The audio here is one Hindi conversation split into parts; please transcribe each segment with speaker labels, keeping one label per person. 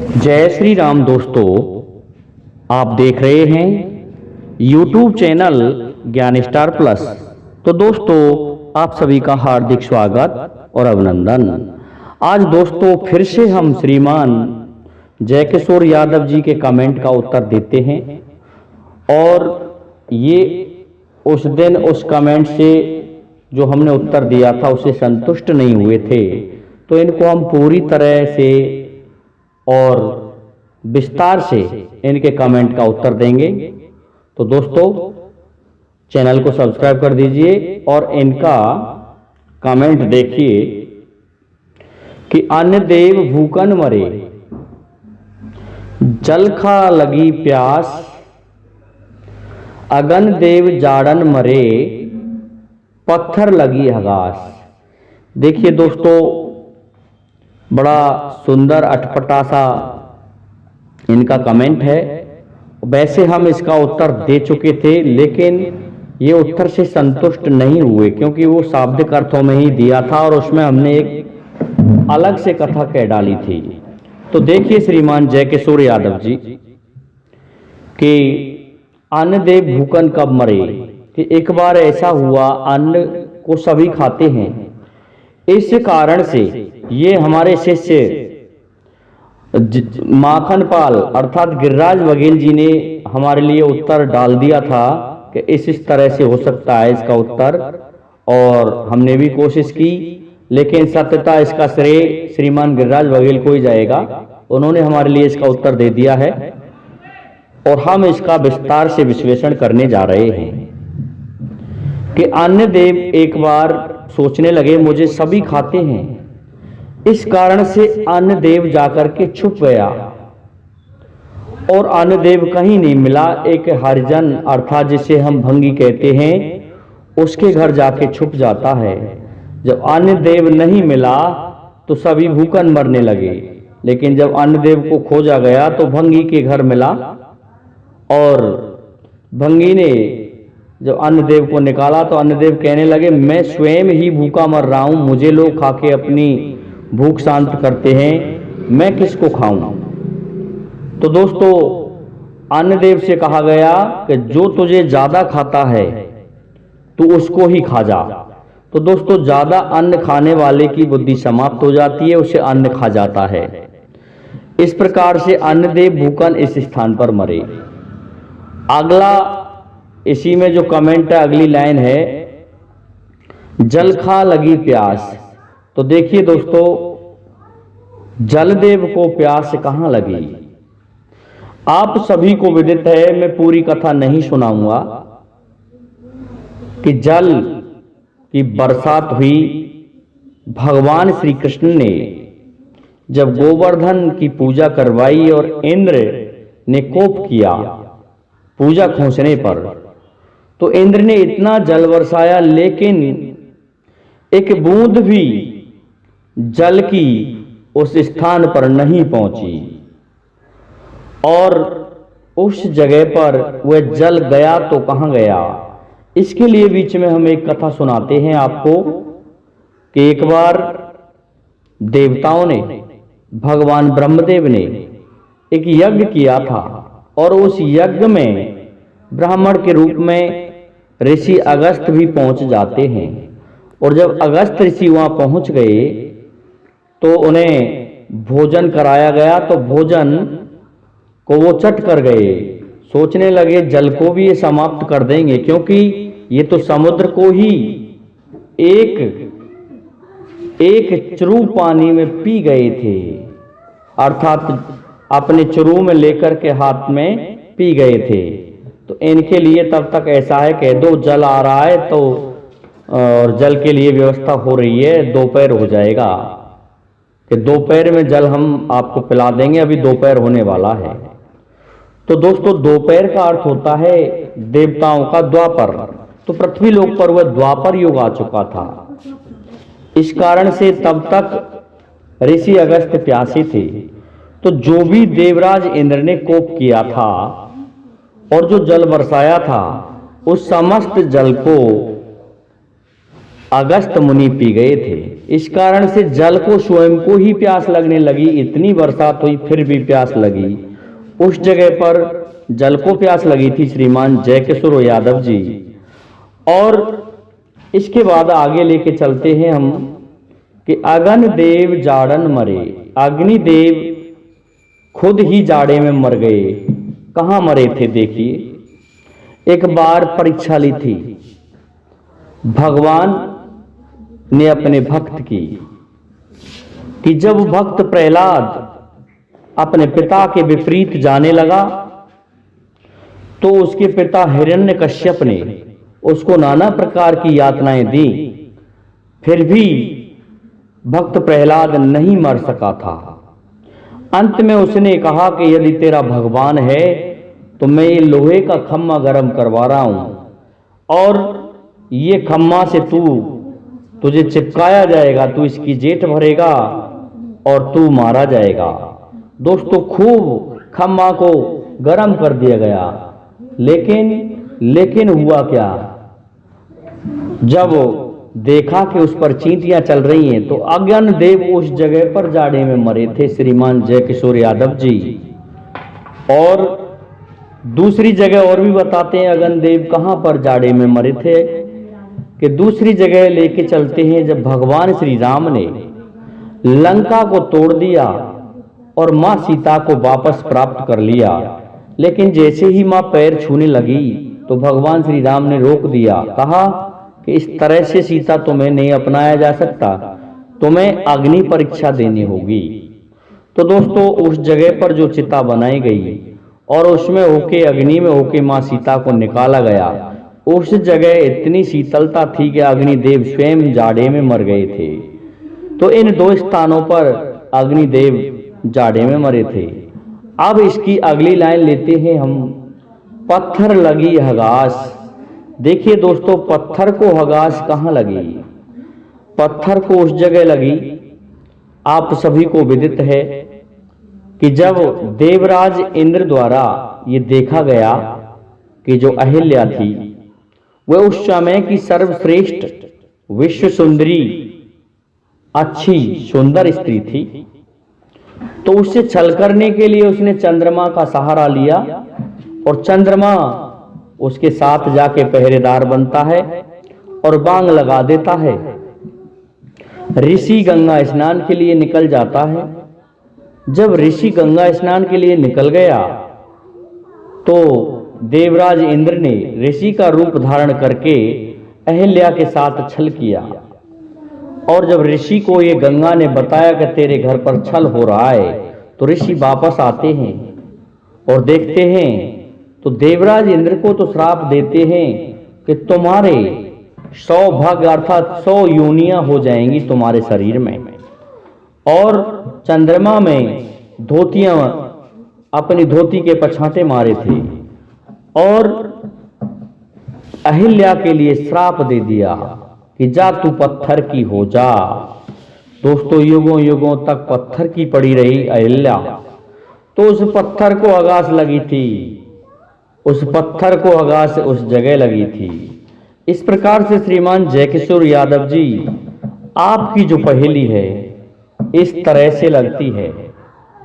Speaker 1: जय श्री राम दोस्तों, आप देख रहे हैं YouTube चैनल ज्ञान स्टार प्लस। तो दोस्तों, आप सभी का हार्दिक स्वागत और अभिनंदन। आज दोस्तों फिर से हम श्रीमान जय किशोर यादव जी के कमेंट का उत्तर देते हैं और ये उस दिन उस कमेंट से जो हमने उत्तर दिया था उससे संतुष्ट नहीं हुए थे, तो इनको हम पूरी तरह से और विस्तार से इनके कमेंट का उत्तर देंगे। तो दोस्तों, चैनल को सब्सक्राइब कर दीजिए और इनका कमेंट देखिए कि अन्न देव भूखन मरे, जल खा लगी प्यास, अगन देव जाड़न मरे, पत्थर लगी हगास। देखिए दोस्तों, बड़ा सुंदर अटपटा सा इनका कमेंट है। वैसे हम इसका उत्तर दे चुके थे, लेकिन ये उत्तर से संतुष्ट नहीं हुए क्योंकि वो शाब्दिक अर्थों में ही दिया था और उसमें हमने एक अलग से कथा कह डाली थी। तो देखिए श्रीमान जय किशोर यादव जी कि अन्न देव भूखन कब मरे, कि एक बार ऐसा हुआ, अन्न को सभी खाते हैं, इस कारण से ये हमारे शिष्य माखन पाल अर्थात गिरिराज बघेल जी ने हमारे लिए उत्तर डाल दिया था कि इस तरह से हो सकता है इसका उत्तर, और हमने भी कोशिश की, लेकिन सत्यता इसका श्रेय श्रीमान गिरिराज बघेल को ही जाएगा। उन्होंने हमारे लिए इसका उत्तर दे दिया है और हम इसका विस्तार से विश्लेषण करने जा रहे हैं कि अन्न देव एक बार सोचने लगे मुझे सभी खाते हैं, इस कारण से अन्न देव जाकर के छुप गया और अन्न देव कहीं नहीं मिला। एक हरिजन अर्थात जिसे हम भंगी कहते हैं उसके घर जाके छुप जाता है। जब अन्न देव नहीं मिला तो सभी भूखन मरने लगे, लेकिन जब अन्न देव को खोजा गया तो भंगी के घर मिला और भंगी ने जब अन्नदेव को निकाला तो अन्नदेव कहने लगे मैं स्वयं ही भूखा मर रहा हूं, मुझे लोग खा के अपनी भूख शांत करते हैं, मैं किसको खाऊं। तो दोस्तों, अन्नदेव से कहा गया कि जो तुझे ज्यादा खाता है तू उसको ही खा जा। तो दोस्तों, ज्यादा अन्न खाने वाले की बुद्धि समाप्त हो जाती है, उसे अन्न खा जाता है। इस प्रकार से अन्नदेव भूखन इस स्थान पर मरे। अगला इसी में जो कमेंट है, अगली लाइन है जल खा लगी प्यास। तो देखिए दोस्तों, जलदेव को प्यास कहां लगी, आप सभी को विदित है, मैं पूरी कथा नहीं सुनाऊंगा कि जल की बरसात हुई। भगवान श्री कृष्ण ने जब गोवर्धन की पूजा करवाई और इंद्र ने कोप किया पूजा खोसने पर, तो इंद्र ने इतना जल बरसाया, लेकिन एक बूंद भी जल की उस स्थान पर नहीं पहुंची और उस जगह पर वह जल गया तो कहां गया। इसके लिए बीच में हम एक कथा सुनाते हैं आपको कि एक बार देवताओं ने, भगवान ब्रह्मदेव ने एक यज्ञ किया था और उस यज्ञ में ब्राह्मण के रूप में ऋषि अगस्त भी पहुंच जाते हैं, और जब अगस्त ऋषि वहां पहुंच गए तो उन्हें भोजन कराया गया। तो भोजन को वो चट कर गए, सोचने लगे जल को भी ये समाप्त कर देंगे, क्योंकि ये तो समुद्र को ही एक चरू पानी में पी गए थे, अर्थात अपने चरू में लेकर के हाथ में पी गए थे। तो इनके लिए तब तक ऐसा है, कह दो जल आ रहा है तो, और जल के लिए व्यवस्था हो रही है, दोपहर हो जाएगा कि दोपहर में जल हम आपको पिला देंगे, अभी दोपहर होने वाला है। तो दोस्तों, दोपहर का अर्थ होता है देवताओं का द्वापर, तो पृथ्वी लोक पर वह द्वापर युग आ चुका था। इस कारण से तब तक ऋषि अगस्त प्यासे थे। तो जो भी देवराज इंद्र ने कोप किया था और जो जल बरसाया था, उस समस्त जल को अगस्त मुनि पी गए थे। इस कारण से जल को स्वयं को ही प्यास लगने लगी। इतनी बरसात हुई फिर भी प्यास लगी। उस जगह पर जल को प्यास लगी थी श्रीमान जयकिशोर यादव जी। और इसके बाद आगे लेके चलते हैं हम कि अगन देव जाड़न मरे। अग्निदेव खुद ही जाड़े में मर गए। कहाँ मरे थे देखिए, एक बार परीक्षा ली थी भगवान ने अपने भक्त की कि जब भक्त प्रहलाद अपने पिता के विपरीत जाने लगा तो उसके पिता हिरण्यकश्यप ने उसको नाना प्रकार की यातनाएं दी, फिर भी भक्त प्रहलाद नहीं मर सका था। अंत में उसने कहा कि यदि तेरा भगवान है तो मैं ये लोहे का खम्मा गर्म करवा रहा हूं और ये खम्मा से तुझे चिपकाया जाएगा, तू इसकी जेठ भरेगा और तू मारा जाएगा। दोस्तों खूब खम्मा को गर्म कर दिया गया, लेकिन हुआ क्या, जब देखा कि उस पर चींटियां चल रही हैं तो अगन देव उस जगह पर जाड़े में मरे थे श्रीमान जयकिशोर यादव जी। और दूसरी जगह और भी बताते हैं अगन देव कहां पर जाड़े में मरे थे कि दूसरी जगह लेके चलते हैं जब भगवान श्री राम ने लंका को तोड़ दिया और मां सीता को वापस प्राप्त कर लिया, लेकिन जैसे ही मां पैर छूने लगी तो भगवान श्री राम ने रोक दिया, कहा कि इस तरह से सीता तुम्हें नहीं अपनाया जा सकता, तुम्हें अग्नि परीक्षा देनी होगी। तो दोस्तों उस जगह पर जो चिता बनाई गई और उसमें होके अग्नि में होके मां सीता को निकाला गया, उस जगह इतनी शीतलता थी कि अग्निदेव स्वयं जाड़े में मर गए थे। तो इन दो स्थानों पर अग्निदेव जाड़े में मरे थे। अब इसकी अगली लाइन लेते हैं हम, पत्थर लगी हगास। देखिए दोस्तों पत्थर को हगास कहाँ लगी, पत्थर को उस जगह लगी, आप सभी को विदित है कि जब देवराज इंद्र द्वारा ये देखा गया कि जो अहिल्या थी वह उस समय की सर्वश्रेष्ठ विश्व सुंदरी अच्छी सुंदर स्त्री थी, तो उससे छल करने के लिए उसने चंद्रमा का सहारा लिया और चंद्रमा उसके साथ जाके पहरेदार बनता है और बांग लगा देता है। ऋषि गंगा स्नान के लिए निकल जाता है। जब ऋषि गंगा स्नान के लिए निकल गया तो देवराज इंद्र ने ऋषि का रूप धारण करके अहिल्या के साथ छल किया। और जब ऋषि को ये गंगा ने बताया कि तेरे घर पर छल हो रहा है, तो ऋषि वापस आते हैं और देखते हैं तो देवराज इंद्र को तो श्राप देते हैं कि तुम्हारे 100 भाग अर्थात 100 योनियां हो जाएंगी तुम्हारे शरीर में। और चंद्रमा में धोतियां अपनी धोती के पछाटे मारे थे और अहिल्या के लिए श्राप दे दिया कि जा तू पत्थर की हो जा। दोस्तों युगों युगों तक पत्थर की पड़ी रही अहिल्या, तो उस पत्थर को हगास लगी थी, उस पत्थर को हगास उस जगह लगी थी। इस प्रकार से श्रीमान जयकिशोर यादव जी आपकी जो पहेली है इस तरह से लगती है।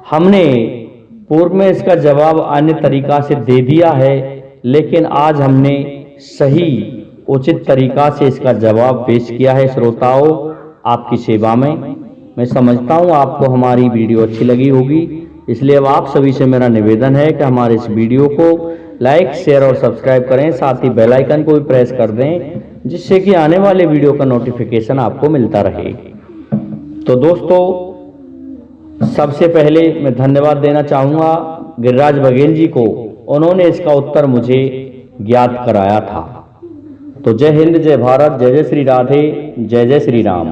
Speaker 1: हमने पूर्व में इसका जवाब अन्य तरीका से दे दिया है, लेकिन आज हमने सही उचित तरीका से इसका जवाब पेश किया है श्रोताओं आपकी सेवा में। मैं समझता हूँ आपको हमारी वीडियो अच्छी लगी होगी, इसलिए अब आप सभी से मेरा निवेदन है कि हमारे इस वीडियो को लाइक शेयर और सब्सक्राइब करें, साथ ही बेल आइकन को भी प्रेस कर दें जिससे कि आने वाले वीडियो का नोटिफिकेशन आपको मिलता रहे। तो दोस्तों सबसे पहले मैं धन्यवाद देना चाहूँगा गिरिराज बघेल जी को, उन्होंने इसका उत्तर मुझे ज्ञात कराया था। तो जय हिंद, जय भारत, जय जय श्री राधे, जय जय श्री राम।